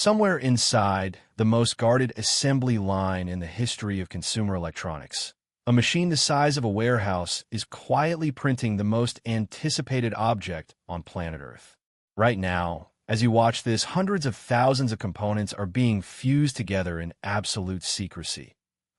somewhere inside the most guarded assembly line in the history of consumer electronics. A machine the size of a warehouse is quietly printing the most anticipated object on planet Earth. Right now, as you watch this, hundreds of thousands of components are being fused together in absolute secrecy,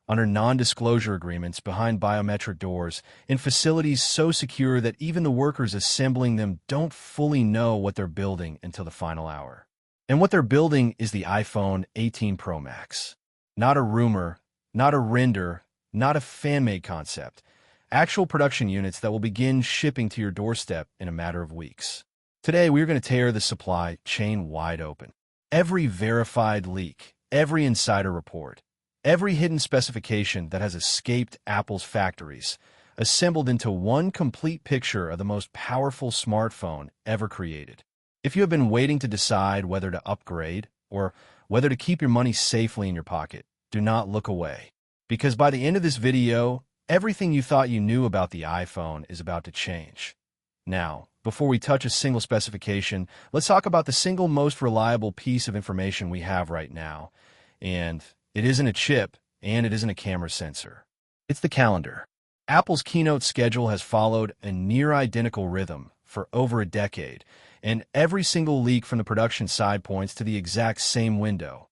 under non-disclosure agreements behind biometric doors, in facilities so secure that even the workers assembling them don't fully know what they're building until the final hour. And what they're building is the iPhone 18 Pro Max. Not a rumor, not a render, not a fan-made concept. Actual production units that will begin shipping to your doorstep in a matter of weeks. Today, we're going to tear the supply chain wide open. Every verified leak, every insider report, every hidden specification that has escaped Apple's factories, assembled into one complete picture of the most powerful smartphone ever created. If you have been waiting to decide whether to upgrade or whether to keep your money safely in your pocket, do not look away. Because by the end of this video, everything you thought you knew about the iPhone is about to change. Now, before we touch a single specification, let's talk about the single most reliable piece of information we have right now. And it isn't a chip, and it isn't a camera sensor. It's the calendar. Apple's keynote schedule has followed a near-identical rhythm for over a decade, and every single leak from the production side points to the exact same window,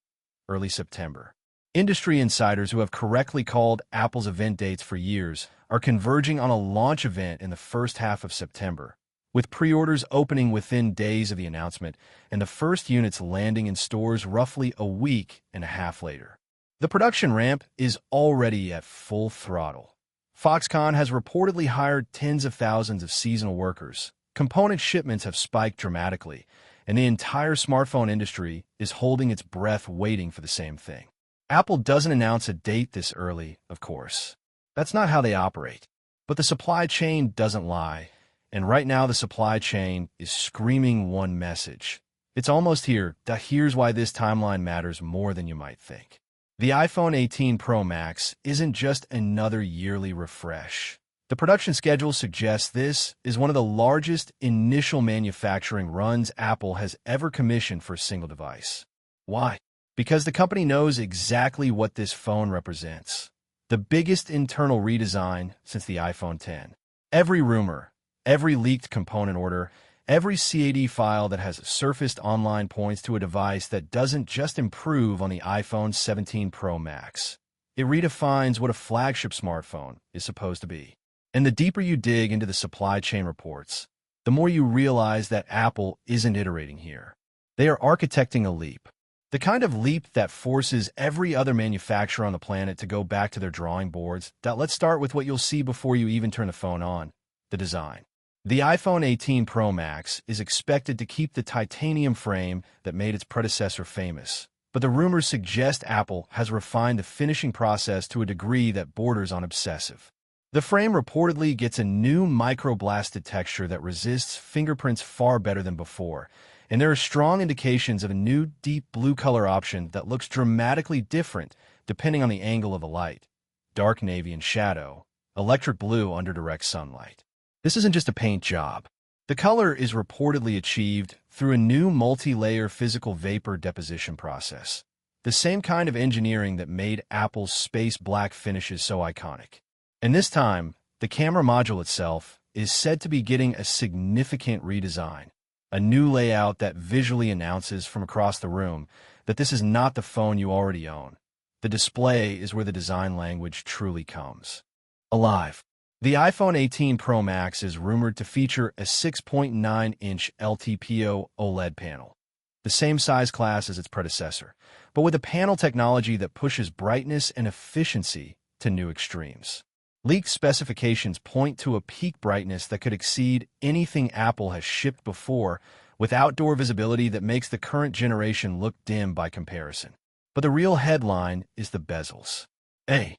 early September. Industry insiders who have correctly called Apple's event dates for years are converging on a launch event in the first half of September, with pre-orders opening within days of the announcement and the first units landing in stores roughly a week and a half later. The production ramp is already at full throttle. Foxconn has reportedly hired tens of thousands of seasonal workers. Component shipments have spiked dramatically, and the entire smartphone industry is holding its breath waiting for the same thing. Apple doesn't announce a date this early, of course. That's not how they operate. But the supply chain doesn't lie, and right now the supply chain is screaming one message. It's almost here. Here's why this timeline matters more than you might think. The iPhone 18 Pro Max isn't just another yearly refresh. The production schedule suggests this is one of the largest initial manufacturing runs Apple has ever commissioned for a single device. Why? Because the company knows exactly what this phone represents. The biggest internal redesign since the iPhone X. Every rumor, every leaked component order, every CAD file that has surfaced online points to a device that doesn't just improve on the iPhone 17 Pro Max. It redefines what a flagship smartphone is supposed to be. And the deeper you dig into the supply chain reports, the more you realize that Apple isn't iterating here. They are architecting a leap. The kind of leap that forces every other manufacturer on the planet to go back to their drawing boards. Let's start with what you'll see before you even turn the phone on: the design. The iPhone 18 Pro Max is expected to keep the titanium frame that made its predecessor famous. But the rumors suggest Apple has refined the finishing process to a degree that borders on obsessive. The frame reportedly gets a new microblasted texture that resists fingerprints far better than before, and there are strong indications of a new deep blue color option that looks dramatically different depending on the angle of the light: dark navy in shadow, electric blue under direct sunlight. This isn't just a paint job. The color is reportedly achieved through a new multi-layer physical vapor deposition process, the same kind of engineering that made Apple's space black finishes so iconic. And this time, the camera module itself is said to be getting a significant redesign. A new layout that visually announces from across the room that this is not the phone you already own. The display is where the design language truly comes alive. The iPhone 18 Pro Max is rumored to feature a 6.9-inch LTPO OLED panel, the same size class as its predecessor, but with a panel technology that pushes brightness and efficiency to new extremes. Leaked specifications point to a peak brightness that could exceed anything Apple has shipped before, with outdoor visibility that makes the current generation look dim by comparison. But the real headline is the bezels. Apple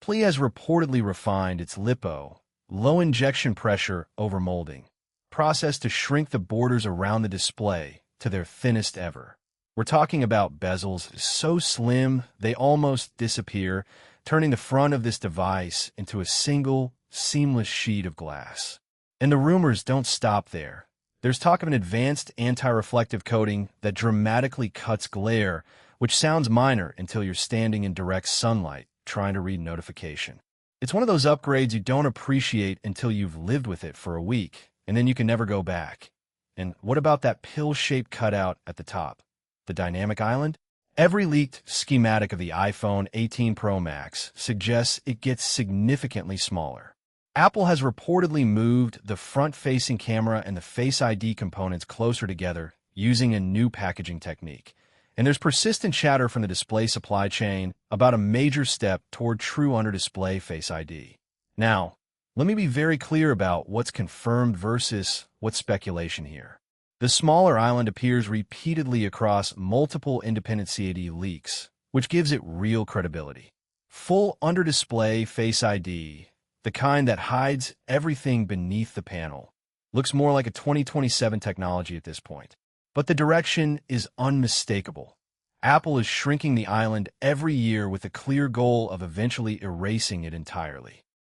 has reportedly refined its LiPo, low injection pressure overmolding process to shrink the borders around the display to their thinnest ever. We're talking about bezels so slim they almost disappear, turning the front of this device into a single, seamless sheet of glass. And the rumors don't stop there. There's talk of an advanced anti-reflective coating that dramatically cuts glare, which sounds minor until you're standing in direct sunlight trying to read notification. It's one of those upgrades you don't appreciate until you've lived with it for a week, and then you can never go back. And what about that pill-shaped cutout at the top? The dynamic island? Every leaked schematic of the iPhone 18 Pro Max suggests it gets significantly smaller. Apple has reportedly moved the front-facing camera and the Face ID components closer together using a new packaging technique. And there's persistent chatter from the display supply chain about a major step toward true under-display Face ID. Now, let me be very clear about what's confirmed versus what's speculation here. The smaller island appears repeatedly across multiple independent CAD leaks, which gives it real credibility. Full under-display Face ID, the kind that hides everything beneath the panel, looks more like a 2027 technology at this point. But the direction is unmistakable. Apple is shrinking the island every year with a clear goal of eventually erasing it entirely.